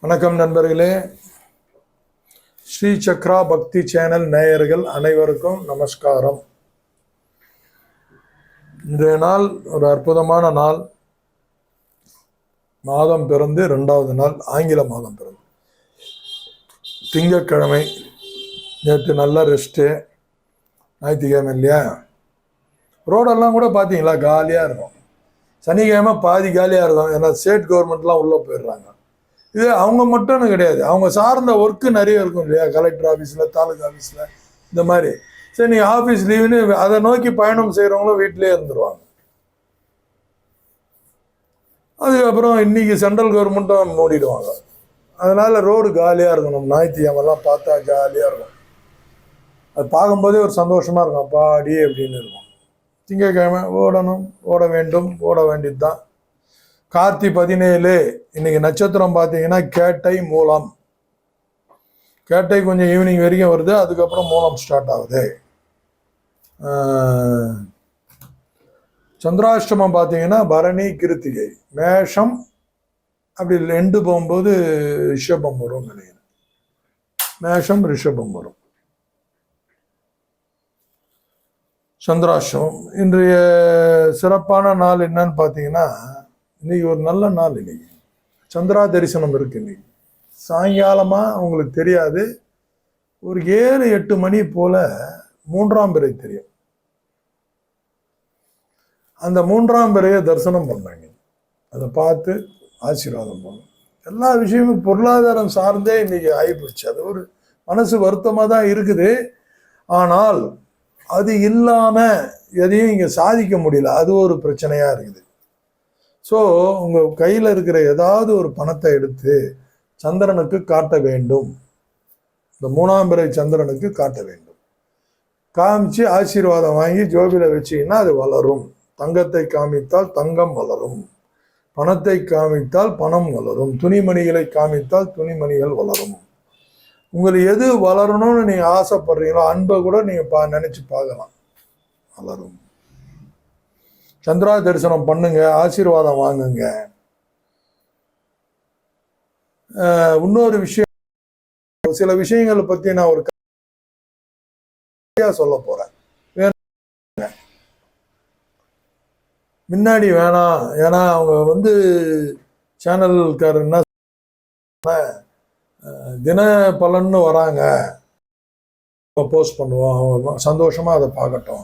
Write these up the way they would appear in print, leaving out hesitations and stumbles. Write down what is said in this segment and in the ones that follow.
வணக்கம் நண்பர்களே. ஸ்ரீ சக்ரா பக்தி சேனல் நேயர்கள் அனைவருக்கும் நமஸ்காரம். இன்றைய நாள் ஒரு அற்புதமான நாள். மாதம் பிறந்து 2வது நாள், ஆங்கில மாதம் பிறந்து திங்கட்கிழமை. நேற்று நல்ல ரெஸ்ட்டு, ஞாயிற்றுக்கிழமை இல்லையா? ரோடெல்லாம் கூட பார்த்தீங்களா காலியாக இருக்கும். சனிக்கிழமை பாதி காலியாக இருக்கும், ஏன்னா ஸ்டேட் கவர்மெண்ட்லாம் உள்ளே போயிடுறாங்க. இது அவங்க மட்டும்னு கிடையாது, அவங்க சார்ந்த ஒர்க்கு நிறைய இருக்கும் இல்லையா? கலெக்டர் ஆஃபீஸில், தாலுகா ஆஃபீஸில், இந்த மாதிரி. சரி, நீங்கள் ஆஃபீஸ் லீவுன்னு அதை நோக்கி பயணம் செய்கிறவங்களும் வீட்டிலே இருந்துருவாங்க. அதுக்கப்புறம் இன்றைக்கி சென்ட்ரல் கவர்மெண்ட்டும் மூடிடுவாங்க. அதனால் ரோடு காலியாக இருக்கணும். ஞாயிற்றுக்கிழமெல்லாம் பார்த்தா ஜாலியாக இருக்கும். அது பார்க்கும்போதே ஒரு சந்தோஷமாக இருக்கும், அப்பாடி அப்படின்னு இருக்கும். திங்கட்கிழமை ஓடணும், ஓட வேண்டும், ஓட வேண்டியது தான். கார்த்தி 17. இன்னைக்கு நட்சத்திரம் பார்த்தீங்கன்னா கேட்டை மூலம். கேட்டை கொஞ்சம் ஈவினிங் வரைக்கும் வருது, அதுக்கப்புறம் மூலம் ஸ்டார்ட் ஆகுது. சந்திராஷ்டமம் பார்த்தீங்கன்னா பரணி கிருத்திகை. மேஷம் அப்படி எண்டு போகும்போது ரிஷபம் வரும் நினைக்கிறேன். மேஷம் ரிஷபம் வரும். சந்திராஷ்டமம். இன்றைய சிறப்பான நாள் என்னன்னு பார்த்தீங்கன்னா, இன்னைக்கு ஒரு நல்ல நாள். இன்னைக்கு சந்திரா தரிசனம் இருக்கு. இன்னைக்கு சாயங்காலமாக உங்களுக்கு தெரியாது, ஒரு 7-8 மணி போல 3ஆம் பிறை தெரியும். அந்த 3ஆம் பிறையை தரிசனம் பண்ணாங்க. அதை பார்த்து ஆசீர்வாதம் பண்ணணும். எல்லா விஷயமும் பொருளாதாரம் சார்ந்தே இன்னைக்கு ஆகிப்போச்சு. அது ஒரு மனசு வருத்தமாக தான் இருக்குது. ஆனால் அது இல்லாமல் எதையும் இங்கே சாதிக்க முடியல, அது ஒரு பிரச்சனையாக இருக்குது. ஸோ உங்கள் கையில் இருக்கிற ஏதாவது ஒரு பணத்தை எடுத்து சந்திரனுக்கு காட்ட வேண்டும். இந்த 3ஆம் பிறை சந்திரனுக்கு காட்ட வேண்டும். காமிச்சு ஆசீர்வாதம் வாங்கி ஜோபியில் வச்சிங்கன்னா அது வளரும். தங்கத்தை காமித்தால் தங்கம் வளரும், பணத்தை காமித்தால் பணம் வளரும், துணிமணிகளை காமித்தால் துணிமணிகள் வளரும். உங்களுக்கு எது வளரணும்னு நீங்கள் ஆசைப்படுறீங்களோ, அன்பை கூட நீங்கள் நினச்சி பார்க்கலாம், வளரும். சந்திரா தரிசனம் பண்ணுங்க, ஆசீர்வாதம் வாங்குங்க. இன்னொரு விஷயம், சில விஷயங்களை பற்றி நான் ஒரு சொல்ல போறேன். முன்னாடி வேணாம், ஏன்னா அவங்க சேனல்காரர் என்ன தின பலன்னு வராங்க, போஸ்ட் பண்ணுவோம், அவங்க சந்தோஷமா அதை பார்க்கட்டும்,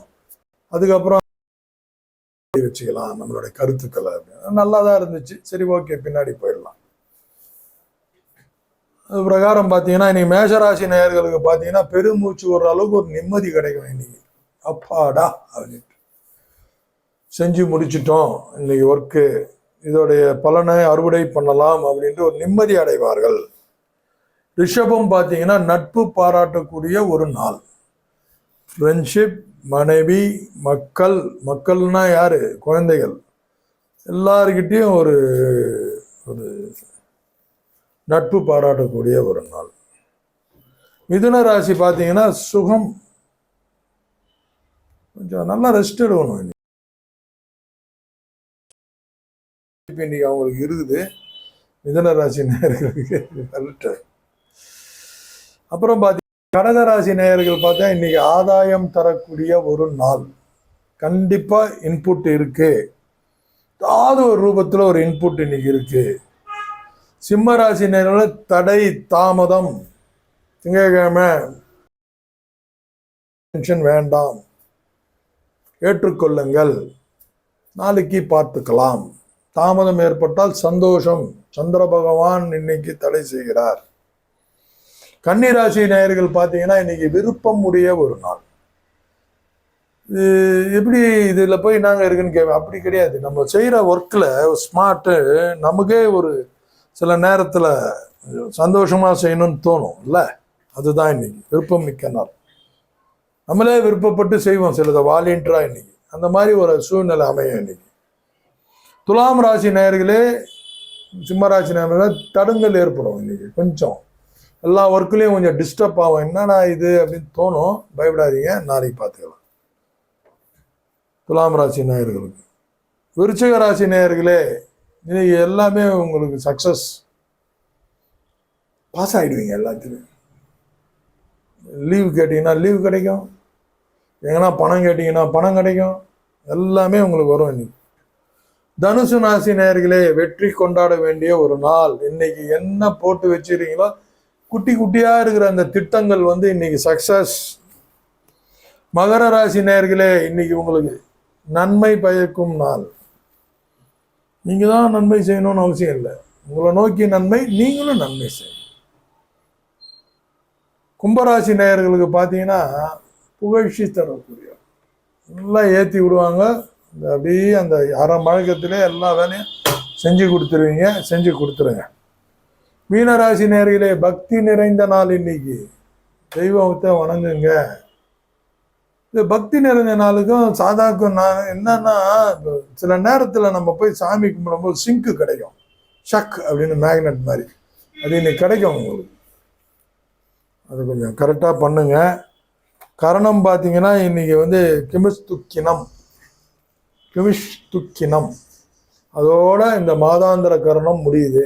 அதுக்கப்புறம் வச்சுக்கலாம் நம்மளுடைய கருத்துக்களை. நல்லா தான் இருந்துச்சு, சரி ஓகே பின்னாடி போயிடலாம். அது பிரகாரம் பார்த்தீங்கன்னா, இன்னைக்கு மேஷராசி நேயர்களுக்கு பார்த்தீங்கன்னா பெருமூச்சு விடுற அளவுக்கு ஒரு நிம்மதி கிடைக்கும். இன்னைக்கு அப்பாடா அப்படின்ட்டு செஞ்சு முடிச்சிட்டோம், இன்னைக்கு ஒர்க்கு, இதோடைய பலனை அறுவடை பண்ணலாம் அப்படின்ட்டு ஒரு நிம்மதி அடைவார்கள். ரிஷபம் பார்த்தீங்கன்னா நட்பு பாராட்டக்கூடிய ஒரு நாள். ஃப்ரெண்ட்ஷிப், மனைவி, மக்கள்னா யாரு? குழந்தைகள். எல்லாருக்கிட்டையும் ஒரு நட்பு பாராட்டக்கூடிய ஒரு நாள். மிதுன ராசி பார்த்தீங்கன்னா சுகம், கொஞ்சம் நல்லா ரெஸ்ட் எடுக்கணும். இன்னைக்கு அவங்களுக்கு இருக்குது, மிதுன ராசி நேயர்களுக்கு. அப்புறம் பார்த்தீங்கன்னா கடகராசி நேயர்கள் பார்த்தா இன்னைக்கு ஆதாயம் தரக்கூடிய ஒரு நாள். கண்டிப்பா இன்புட் இருக்கு, ஏதாவது ஒரு ரூபத்தில் ஒரு இன்புட் இன்னைக்கு இருக்கு. சிம்ம ராசி நேயர்கள் தடை தாமதம், திங்கட்கிழமை டென்ஷன் வேண்டாம், ஏற்றுக்கொள்ளுங்கள், நாளைக்கு பார்த்துக்கலாம். தாமதம் ஏற்பட்டால் சந்தோஷம், சந்திர பகவான் இன்னைக்கு தடை செய்கிறார். கன்னிராசி நேயர்கள் பார்த்தீங்கன்னா இன்னைக்கு விருப்பம் உடைய ஒரு நாள். எப்படி இதில் போய் நாங்கள் இருக்குன்னு கேட்பேன், அப்படி கிடையாது. நம்ம செய்கிற ஒர்க்கில் ஸ்மார்ட்டு, நமக்கே ஒரு சில நேரத்தில் சந்தோஷமாக செய்யணும்னு தோணும் இல்லை? அதுதான் இன்னைக்கு விருப்பம் மிக்க நாள். நம்மளே விருப்பப்பட்டு செய்வோம் சிலதை வாலண்டியராக. இன்னைக்கு அந்த மாதிரி ஒரு சூழ்நிலை அமையும் இன்னைக்கு. துலாம் ராசி நேயர்களே, சிம்மராசி நேயர்களே, தடங்கல் ஏற்படும் இன்னைக்கு. கொஞ்சம் எல்லா ஒர்க்குலேயும் கொஞ்சம் டிஸ்டர்ப் ஆகும், என்னடா இது அப்படின்னு தோணும். பயப்படாதீங்க, நாளைக்கு பார்த்துக்கலாம். துலாம் ராசி நேயர்களுக்கு விருச்சிக ராசி நேயர்களே, இன்னைக்கு எல்லாமே உங்களுக்கு சக்சஸ், பாஸ் ஆகிடுவீங்க. எல்லாத்துலையும் லீவ் கேட்டிங்கன்னா லீவ் கிடைக்கும், எங்கன்னா பணம் கேட்டிங்கன்னா பணம் கிடைக்கும், எல்லாமே உங்களுக்கு வரும். இன்னைக்கு தனுசு ராசி நேயர்களே, வெற்றி கொண்டாட வேண்டிய ஒரு நாள். இன்னைக்கு என்ன போட்டு வச்சிருக்கீங்களோ குட்டி குட்டியா இருக்கிற அந்த திட்டங்கள் இன்னைக்கு சக்சஸ். மகர ராசி நேயர்களே, இன்னைக்கு உங்களுக்கு நன்மை பயக்கும் நாள். நீங்க தான் நன்மை செய்யணும்னு அவசியம் இல்லை, உங்களை நோக்கி நன்மை, நீங்களும் நன்மை செய்யணும். கும்பராசி நேயர்களுக்கு பார்த்தீங்கன்னா புகழ்ச்சி தரக்கூடிய நல்லா ஏற்றி விடுவாங்க. அப்படியே அந்த அரை மழக்கத்திலே எல்லா வேலையும் செஞ்சு கொடுத்துருங்க. மீனராசி நேயர்களே, பக்தி நிறைந்த நாள். இன்னைக்கு தெய்வத்தை வணங்குங்க. இந்த பக்தி நிறைந்த நாளுக்கும் சாதாக்கும் என்னன்னா, சில நேரத்தில் நம்ம போய் சாமி கும்பிடும்போது சிங்க்கு கிடைக்கும், ஷக் அப்படின்னு மேக்னெட் மாதிரி, அது இன்னைக்கு கிடைக்கும் உங்களுக்கு. அது கொஞ்சம் கரெக்டாக பண்ணுங்க. கரணம் பார்த்தீங்கன்னா இன்னைக்கு கிமிஷ்துக்கினம் அதோட இந்த மாதாந்திர கரணம் முடியுது.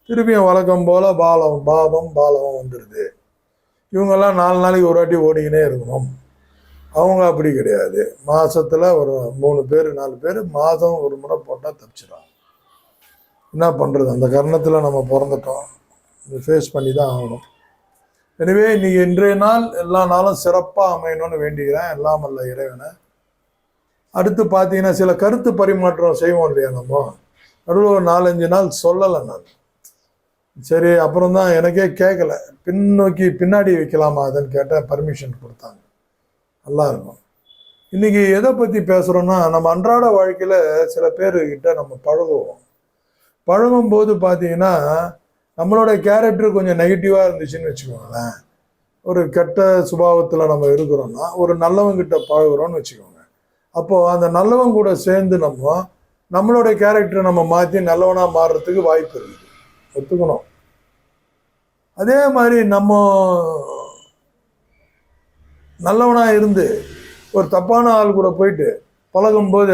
திருப்பியும் வழக்கம் போல பாவம் வந்துடுது. இவங்கெல்லாம் 4 நாளைக்கு ஒரு வாட்டி ஓடிக்கினே இருக்கணும். அவங்க அப்படி கிடையாது, மாசத்துல ஒரு 3 பேர் 4 பேர் மாதம் ஒரு முறை போட்டால் தப்பிச்சிடும். என்ன பண்ணுறது, அந்த கரணத்தில் நம்ம பிறந்துட்டோம், இதை ஃபேஸ் பண்ணி தான் ஆகணும். எனவே இன்னைக்கு இன்றைய நாள் எல்லா நாளும் சிறப்பாக அமையணும்னு வேண்டிக்கிறேன், எல்லாம் அல்ல இறைவனை. அடுத்து பார்த்தீங்கன்னா சில கருத்து பரிமாற்றம் செய்வோம் இல்லையா, நம்ம நடுவில் ஒரு 4-5 நாள் சொல்லலை நான். சரி, அப்புறம் தான் எனக்கே கேட்கல, பின்னாடி வைக்கலாமா அதுன்னு கேட்டால் பர்மிஷன் கொடுத்தாங்க. நல்லா இருக்கும். இன்னைக்கு எதை பற்றி பேசுகிறோன்னா, நம்ம அன்றாட வாழ்க்கையில் சில பேர்கிட்ட நம்ம பழகும்போது பார்த்தீங்கன்னா நம்மளோட கேரக்டர் கொஞ்சம் நெகட்டிவாக இருந்துச்சுன்னு வச்சுக்கோங்களேன். ஒரு கெட்ட சுபாவத்தில் நம்ம இருக்கிறோம்னா ஒரு நல்லவங்கிட்ட பழகுறோன்னு வச்சுக்கோங்க. அப்போது அந்த நல்லவங்க கூட சேர்ந்து நம்மளோட கேரக்டரை நம்ம மாற்றி நல்லவனாக மாறுறதுக்கு வாய்ப்பு இருக்குது, ஒத்துக்கணும். அதே மாதிரி நம்ம நல்லவனாக இருந்து ஒரு தப்பான ஆள் கூட போயிட்டு பழகும்போது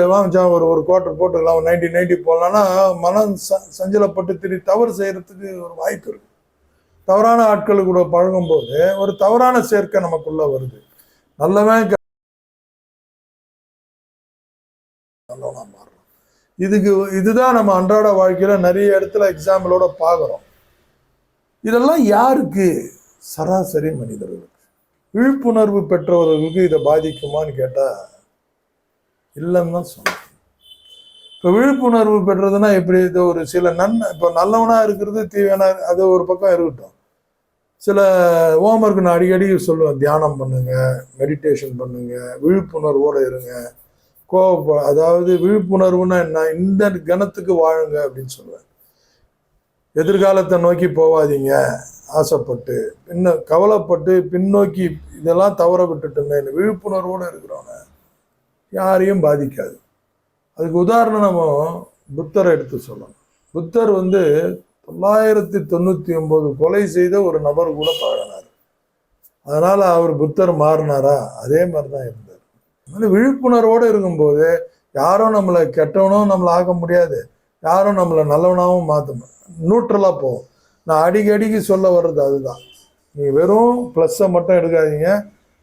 ஒரு குவார்டர் போட்டுக்கலாம், ஒரு 90 போடலான்னா மனம் சஞ்சலப்பட்டு திரும்பி தவறு செய்யறதுக்கு ஒரு வாய்ப்பு இருக்கு. தவறான ஆட்கள் கூட பழகும்போது ஒரு தவறான சேர்க்கை நமக்குள்ள வருது. நல்லவனா மாறுறோம். இதுதான் நம்ம அன்றாட வாழ்க்கையில நிறைய இடத்துல எக்ஸாம்பிளோட பார்க்குறோம். இதெல்லாம் யாருக்கு? சராசரி மனிதர்களுக்கு. விழிப்புணர்வு பெற்றவர்களுக்கு இதை பாதிக்குமான்னு கேட்டால் இல்லைன்னு தான் சொன்னேன். இப்போ விழிப்புணர்வு பெற்றதுன்னா எப்படி? இது ஒரு சில இப்போ நல்லவனாக இருக்கிறது தீவனா, அது ஒரு பக்கம் இருக்கட்டும். சில ஹோம்ஒர்க் நான் அடிக்கடி சொல்லுவேன், தியானம் பண்ணுங்க, மெடிடேஷன் பண்ணுங்க, விழிப்புணர்வோடு இருங்க. அதாவது விழிப்புணர்வுன்னா என்ன, இந்த கணத்துக்கு வாழுங்க அப்படின்னு சொல்லுவேன். எதிர்காலத்தை நோக்கி போவாதீங்க ஆசைப்பட்டு, கவலைப்பட்டு பின்னோக்கி இதெல்லாம் தவற விட்டுட்டுமே. விழிப்புணர்வோடு இருக்கிறவங்க யாரையும் பாதிக்காது. அதுக்கு உதாரணம் நம்ம புத்தரை எடுத்து சொல்லணும். புத்தர் 999 கொலை செய்த ஒரு நபர் கூட பழகினார். அதனால அவர் புத்தர் மாறினாரா? அதே மாதிரி தான் இருந்தார். விழிப்புணர்வோடு இருக்கும்போது யாரும் நம்மளை கெட்டவனும் நம்மளை ஆக்க முடியாது, யாரும் நம்மளை நல்லவனாகவும் மாற்ற நியூட்ரலாக போகும். நான் அடிக்கடிக்கு சொல்ல வர்றது அதுதான். நீங்கள் வெறும் ப்ளஸ்ஸை மட்டும் எடுக்காதீங்க,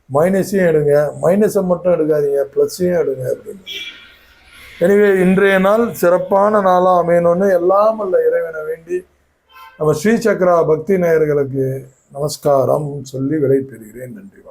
மைனஸையும் எடுங்க, மைனஸை மட்டும் எடுக்காதீங்க, ப்ளஸ்ஸையும் எடுங்க அப்படின்னு. எனவே இன்றைய நாள் சிறப்பான நாளாக அமையணும்னு எல்லாம் அல்ல இறைவனை வேண்டி நம்ம ஸ்ரீசக்கரா பக்தி நேயர்களுக்கு நமஸ்காரம் சொல்லி விடை பெறுகிறேன். நன்றி.